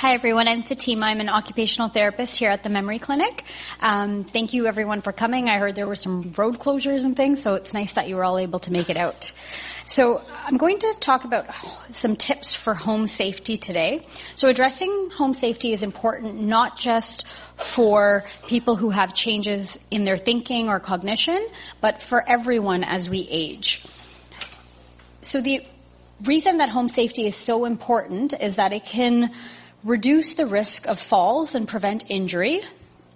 Hi everyone, I'm Fatima. I'm an occupational therapist here at the Memory Clinic. Thank you everyone for coming. I heard there were some road closures and things, so it's nice that you were all able to make it out. So I'm going to talk about some tips for home safety today. So addressing home safety is important not just for people who have changes in their thinking or cognition, but for everyone as we age. So the reason that home safety is so important is that it can reduce the risk of falls and prevent injury.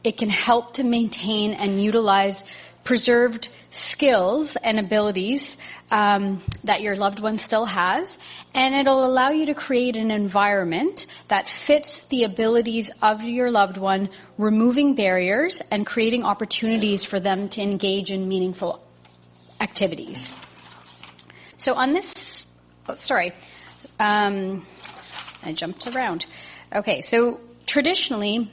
It can help to maintain and utilize preserved skills and abilities that your loved one still has, and it'll allow you to create an environment that fits the abilities of your loved one, removing barriers and creating opportunities for them to engage in meaningful activities. So on this, I jumped around. Okay, so traditionally,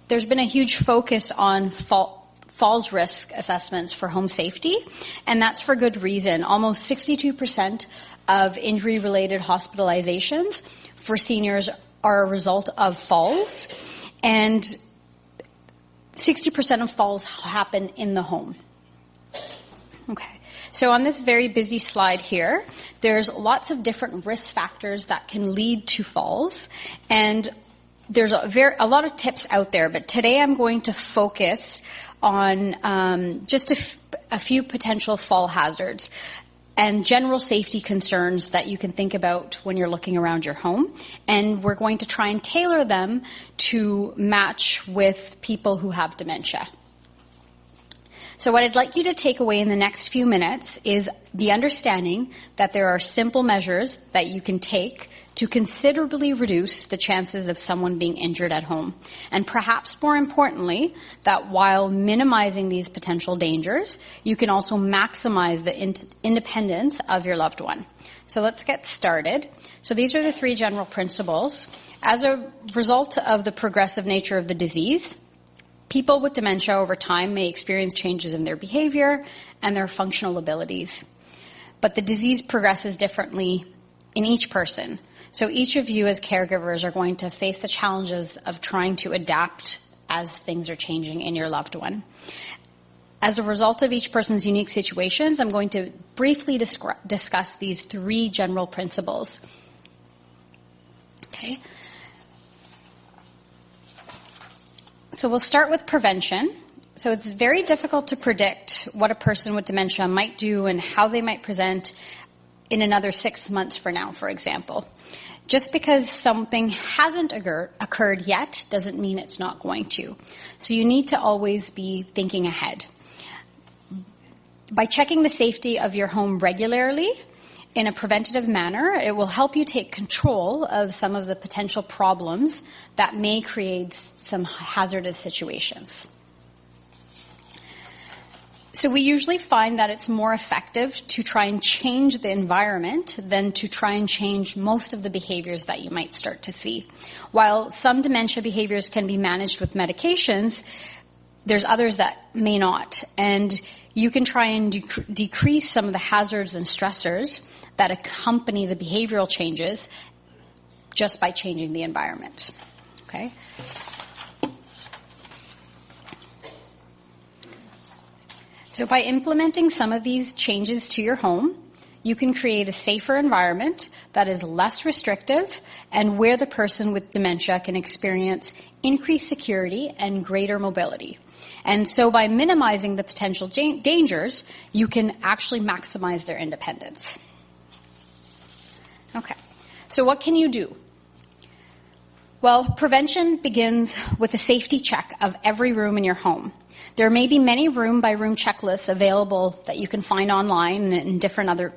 there's been a huge focus on falls risk assessments for home safety, and that's for good reason. Almost 62% of injury-related hospitalizations for seniors are a result of falls, and 60% of falls happen in the home. Okay. So on this very busy slide here, there's lots of different risk factors that can lead to falls, and there's a lot of tips out there, but today I'm going to focus on just a few potential fall hazards and general safety concerns that you can think about when you're looking around your home, and we're going to try and tailor them to match with people who have dementia. So what I'd like you to take away in the next few minutes is the understanding that there are simple measures that you can take to considerably reduce the chances of someone being injured at home. And perhaps more importantly, that while minimizing these potential dangers, you can also maximize the independence of your loved one. So let's get started. So these are the three general principles. As a result of the progressive nature of the disease, people with dementia over time may experience changes in their behavior and their functional abilities. But the disease progresses differently in each person. So each of you as caregivers are going to face the challenges of trying to adapt as things are changing in your loved one. As a result of each person's unique situations, I'm going to briefly discuss these three general principles. Okay. So we'll start with prevention. So it's very difficult to predict what a person with dementia might do and how they might present in another 6 months from now, for example. Just because something hasn't occurred yet doesn't mean it's not going to. So you need to always be thinking ahead. By checking the safety of your home regularly in a preventative manner, it will help you take control of some of the potential problems that may create some hazardous situations. So we usually find that it's more effective to try and change the environment than to try and change most of the behaviors that you might start to see. While some dementia behaviors can be managed with medications, there's others that may not. And you can try and decrease some of the hazards and stressors that accompany the behavioral changes just by changing the environment. Okay? So by implementing some of these changes to your home, you can create a safer environment that is less restrictive and where the person with dementia can experience increased security and greater mobility. And so by minimizing the potential dangers, you can actually maximize their independence. Okay, so what can you do? Well, prevention begins with a safety check of every room in your home. There may be many room-by-room checklists available that you can find online and in different other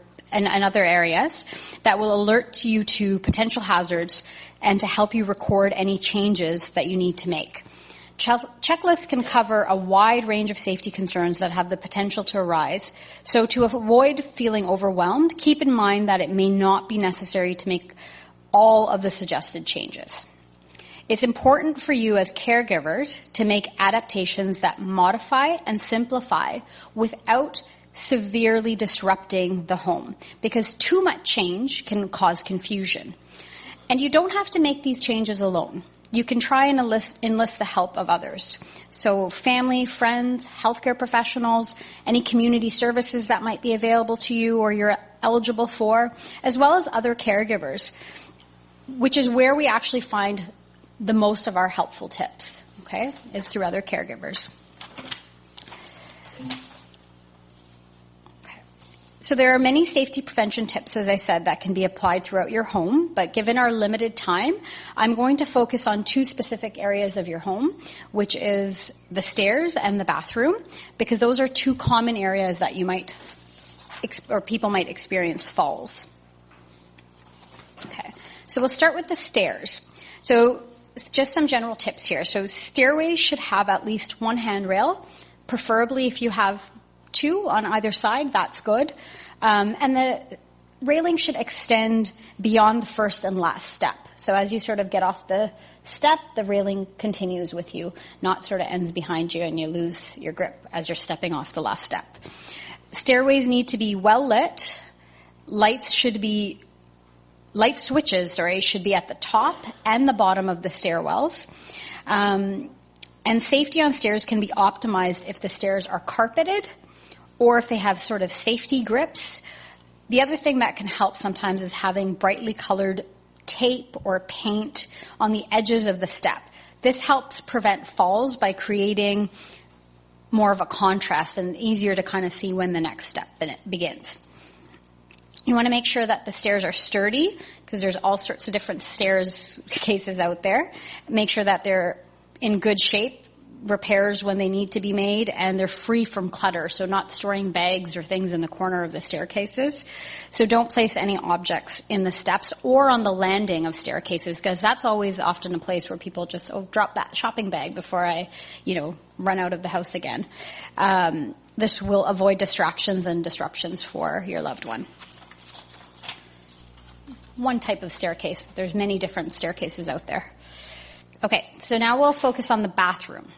areas that will alert you to potential hazards and to help you record any changes that you need to make. Checklists can cover a wide range of safety concerns that have the potential to arise. So to avoid feeling overwhelmed, keep in mind that it may not be necessary to make all of the suggested changes. It's important for you as caregivers to make adaptations that modify and simplify without severely disrupting the home, because too much change can cause confusion. And you don't have to make these changes alone. you can try and enlist the help of others. So family, friends, healthcare professionals, any community services that might be available to you or you're eligible for, as well as other caregivers, which is where we actually find the most of our helpful tips, okay, is through other caregivers. So there are many safety prevention tips, as I said, that can be applied throughout your home, but given our limited time, I'm going to focus on two specific areas of your home, which is the stairs and the bathroom, because those are two common areas that you might, or people might experience falls. Okay, so we'll start with the stairs. So just some general tips here. So stairways should have at least one handrail, preferably if you have two on either side, that's good. And the railing should extend beyond the first and last step. So as you sort of get off the step, the railing continues with you, not sort of ends behind you and you lose your grip as you're stepping off the last step. Stairways need to be well lit. Light switches, should be at the top and the bottom of the stairwells. And safety on stairs can be optimized if the stairs are carpeted or if they have sort of safety grips. The other thing that can help sometimes is having brightly colored tape or paint on the edges of the step. This helps prevent falls by creating more of a contrast and easier to kind of see when the next step begins. You want to make sure that the stairs are sturdy because there's all sorts of different stairs cases out there. Make sure that they're in good shape, repairs when they need to be made, and they're free from clutter, so not storing bags or things in the corner of the staircases. So don't place any objects in the steps or on the landing of staircases, because that's always often a place where people just, drop that shopping bag before I, run out of the house again. This will avoid distractions and disruptions for your loved one. One type of staircase. There's many different staircases out there. Okay, so now we'll focus on the bathroom.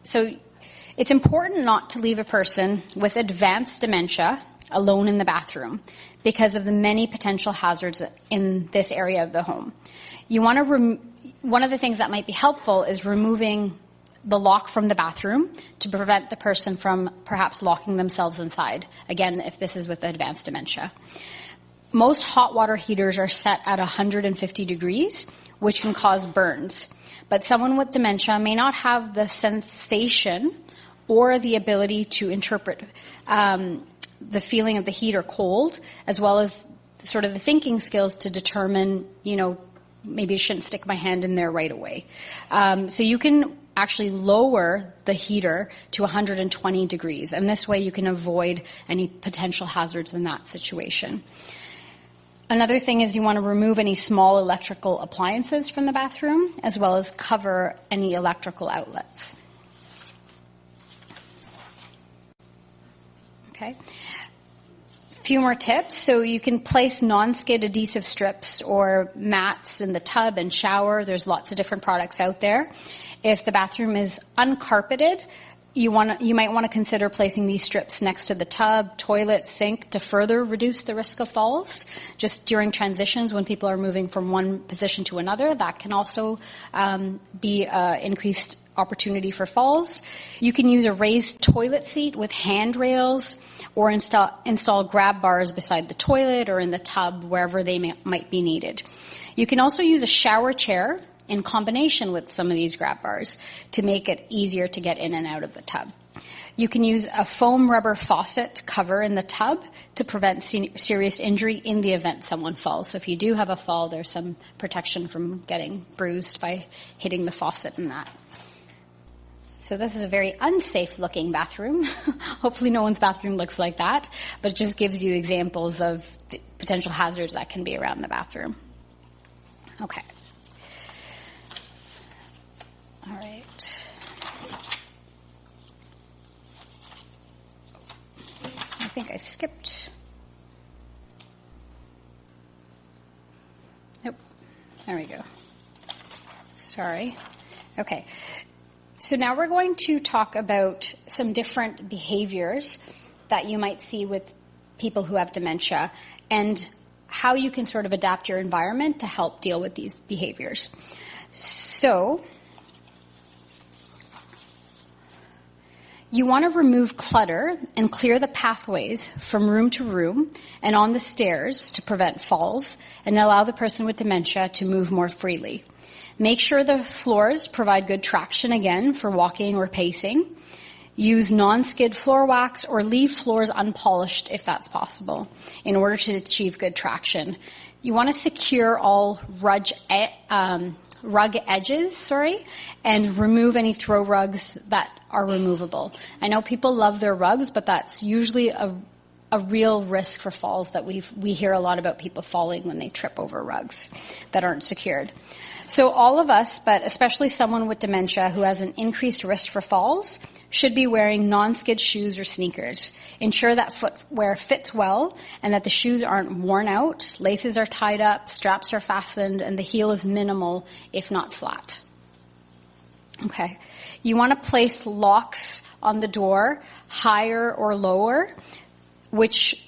So it's important not to leave a person with advanced dementia alone in the bathroom because of the many potential hazards in this area of the home. You want to one of the things that might be helpful is removing the lock from the bathroom to prevent the person from perhaps locking themselves inside, again, if this is with advanced dementia. Most hot water heaters are set at 150 degrees, which can cause burns. But someone with dementia may not have the sensation or the ability to interpret the feeling of the heat or cold, as well as sort of the thinking skills to determine, maybe I shouldn't stick my hand in there right away. So you can actually lower the heater to 120 degrees, and this way you can avoid any potential hazards in that situation. Another thing is you want to remove any small electrical appliances from the bathroom, as well as cover any electrical outlets. Okay. A few more tips. So you can place non-skid adhesive strips or mats in the tub and shower. There's lots of different products out there. If the bathroom is uncarpeted, you might want to consider placing these strips next to the tub, toilet, sink to further reduce the risk of falls. Just during transitions when people are moving from one position to another, that can also be increased opportunity for falls. You can use a raised toilet seat with handrails or install grab bars beside the toilet or in the tub wherever they might be needed. You can also use a shower chair in combination with some of these grab bars to make it easier to get in and out of the tub. You can use a foam rubber faucet cover in the tub to prevent serious injury in the event someone falls. So if you do have a fall, there's some protection from getting bruised by hitting the faucet in that. So this is a very unsafe looking bathroom. Hopefully no one's bathroom looks like that, but it just gives you examples of the potential hazards that can be around the bathroom. Okay. All right. I think I skipped. Nope. There we go. Sorry. Okay. So now we're going to talk about some different behaviors that you might see with people who have dementia and how you can sort of adapt your environment to help deal with these behaviors. So you want to remove clutter and clear the pathways from room to room and on the stairs to prevent falls and allow the person with dementia to move more freely. Make sure the floors provide good traction again for walking or pacing. Use non-skid floor wax or leave floors unpolished if that's possible in order to achieve good traction. You want to secure all rug edges, and remove any throw rugs that are removable. I know people love their rugs, but that's usually a real risk for falls that we hear a lot about people falling when they trip over rugs that aren't secured. So all of us, but especially someone with dementia who has an increased risk for falls, should be wearing non-skid shoes or sneakers. Ensure that footwear fits well and that the shoes aren't worn out, laces are tied up, straps are fastened, and the heel is minimal, if not flat. Okay. You want to place locks on the door higher or lower, which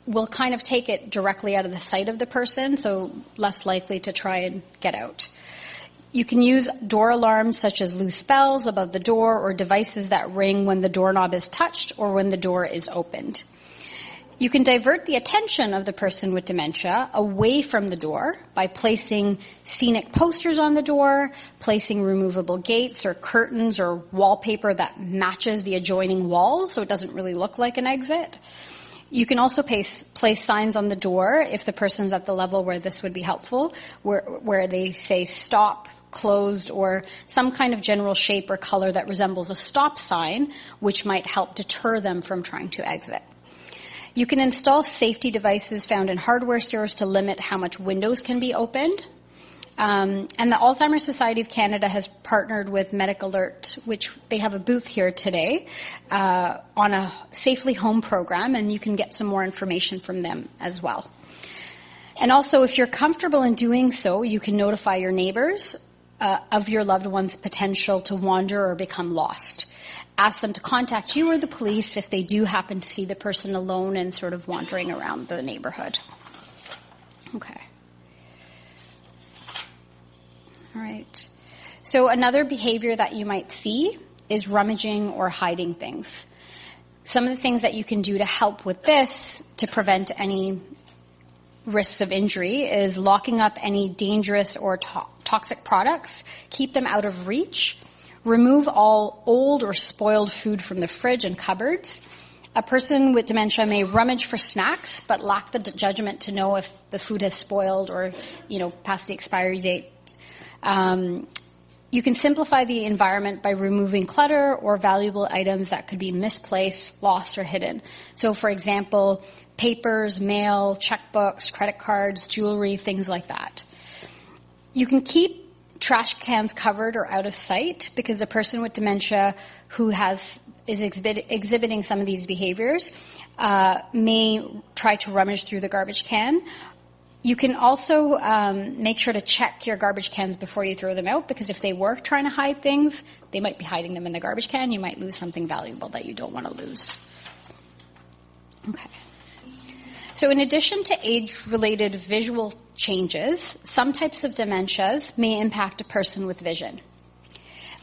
will kind of take it directly out of the sight of the person, so less likely to try and get out. You can use door alarms such as loose bells above the door or devices that ring when the doorknob is touched or when the door is opened. You can divert the attention of the person with dementia away from the door by placing scenic posters on the door, placing removable gates or curtains or wallpaper that matches the adjoining walls so it doesn't really look like an exit. You can also place signs on the door if the person's at the level where this would be helpful, where they say stop, closed, or some kind of general shape or color that resembles a stop sign, which might help deter them from trying to exit. You can install safety devices found in hardware stores to limit how much windows can be opened. And the Alzheimer's Society of Canada has partnered with Medic Alert, which they have a booth here today, on a Safely Home program, and you can get some more information from them as well. And also, if you're comfortable in doing so, you can notify your neighbors of your loved one's potential to wander or become lost. Ask them to contact you or the police if they do happen to see the person alone and sort of wandering around the neighborhood. Okay. All right. So another behavior that you might see is rummaging or hiding things. Some of the things that you can do to help with this to prevent any risks of injury is locking up any dangerous or toxic products, keep them out of reach, remove all old or spoiled food from the fridge and cupboards. A person with dementia may rummage for snacks but lack the judgment to know if the food has spoiled or, past the expiry date. You can simplify the environment by removing clutter or valuable items that could be misplaced, lost, or hidden. So, for example, papers, mail, checkbooks, credit cards, jewelry, things like that. You can keep trash cans covered or out of sight because the person with dementia who is exhibiting some of these behaviors may try to rummage through the garbage can. You can also make sure to check your garbage cans before you throw them out, because if they were trying to hide things, they might be hiding them in the garbage can. You might lose something valuable that you don't want to lose. Okay. So in addition to age-related visual changes, some types of dementias may impact a person with vision,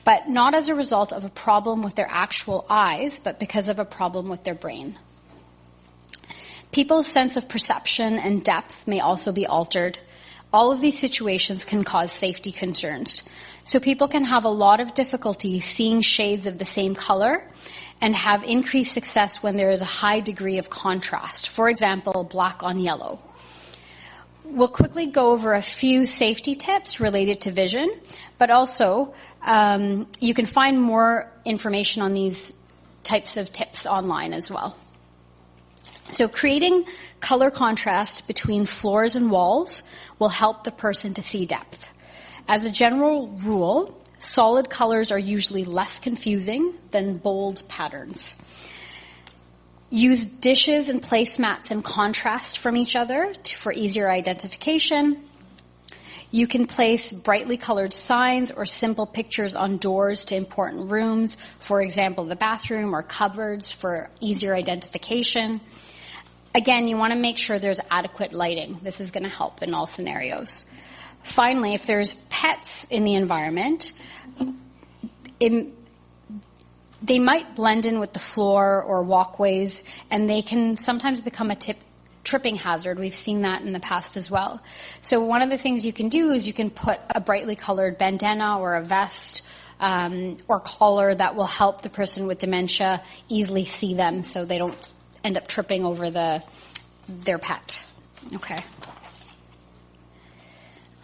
but not as a result of a problem with their actual eyes, but because of a problem with their brain. People's sense of perception and depth may also be altered. All of these situations can cause safety concerns. So people can have a lot of difficulty seeing shades of the same color and have increased success when there is a high degree of contrast. For example, black on yellow. We'll quickly go over a few safety tips related to vision, but also you can find more information on these types of tips online as well. So creating color contrast between floors and walls will help the person to see depth. As a general rule, solid colors are usually less confusing than bold patterns. Use dishes and placemats in contrast from each other for easier identification. You can place brightly colored signs or simple pictures on doors to important rooms, for example, the bathroom or cupboards, for easier identification. Again, you want to make sure there's adequate lighting. This is going to help in all scenarios. Finally, if there's pets in the environment, they might blend in with the floor or walkways, and they can sometimes become a tripping hazard. We've seen that in the past as well. So one of the things you can do is you can put a brightly colored bandana or a vest or collar that will help the person with dementia easily see them so they don't end up tripping over their pet. Okay.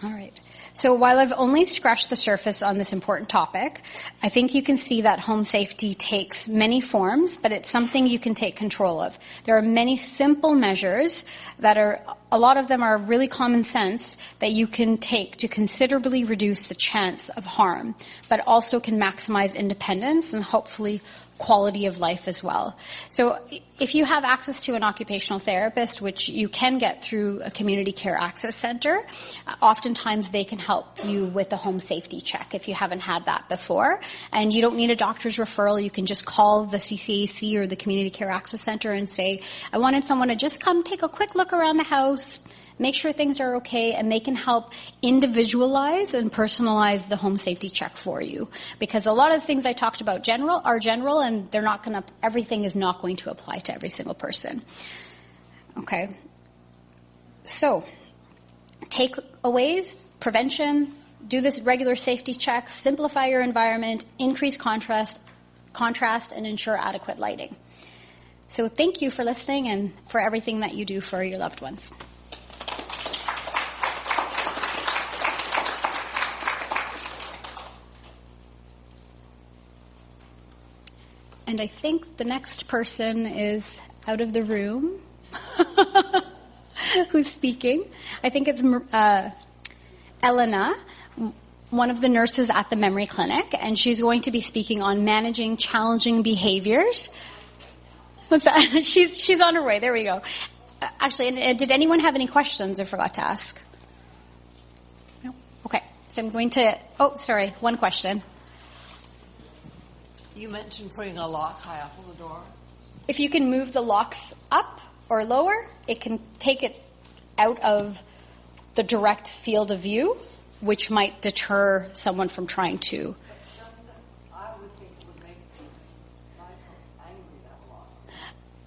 All right. So while I've only scratched the surface on this important topic, I think you can see that home safety takes many forms, but it's something you can take control of. There are many simple measures a lot of them are really common sense that you can take to considerably reduce the chance of harm, but also can maximize independence and hopefully quality of life as well. So if you have access to an occupational therapist, which you can get through a community care access center, oftentimes they can help you with a home safety check if you haven't had that before. And you don't need a doctor's referral. You can just call the CCAC or the community care access center and say, I wanted someone to just come take a quick look around the house, make sure things are okay, and they can help individualize and personalize the home safety check for you. Because a lot of the things I talked about are general, and everything is not going to apply to every single person. Okay. So, takeaways, prevention, do this regular safety checks, simplify your environment, increase contrast, and ensure adequate lighting. So thank you for listening and for everything that you do for your loved ones. And I think the next person is out of the room who's speaking. I think it's Elena, one of the nurses at the memory clinic, and she's going to be speaking on managing challenging behaviors. What's that? She's on her way. There we go. Actually, did anyone have any questions I forgot to ask? No? Okay. So I'm going to... Oh, sorry. One question. You mentioned putting a lock high up on the door. If you can move the locks up or lower, it can take it out of the direct field of view, which might deter someone from trying to. I would think it would make myself angry, that lock.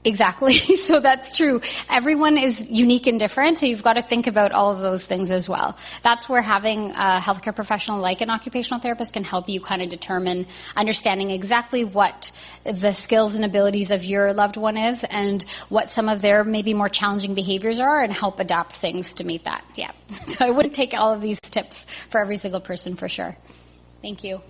Exactly. So that's true. Everyone is unique and different, so you've got to think about all of those things as well. That's where having a healthcare professional like an occupational therapist can help you kind of determine, understanding exactly what the skills and abilities of your loved one is and what some of their maybe more challenging behaviors are and help adapt things to meet that. Yeah. So I wouldn't take all of these tips for every single person for sure. Thank you.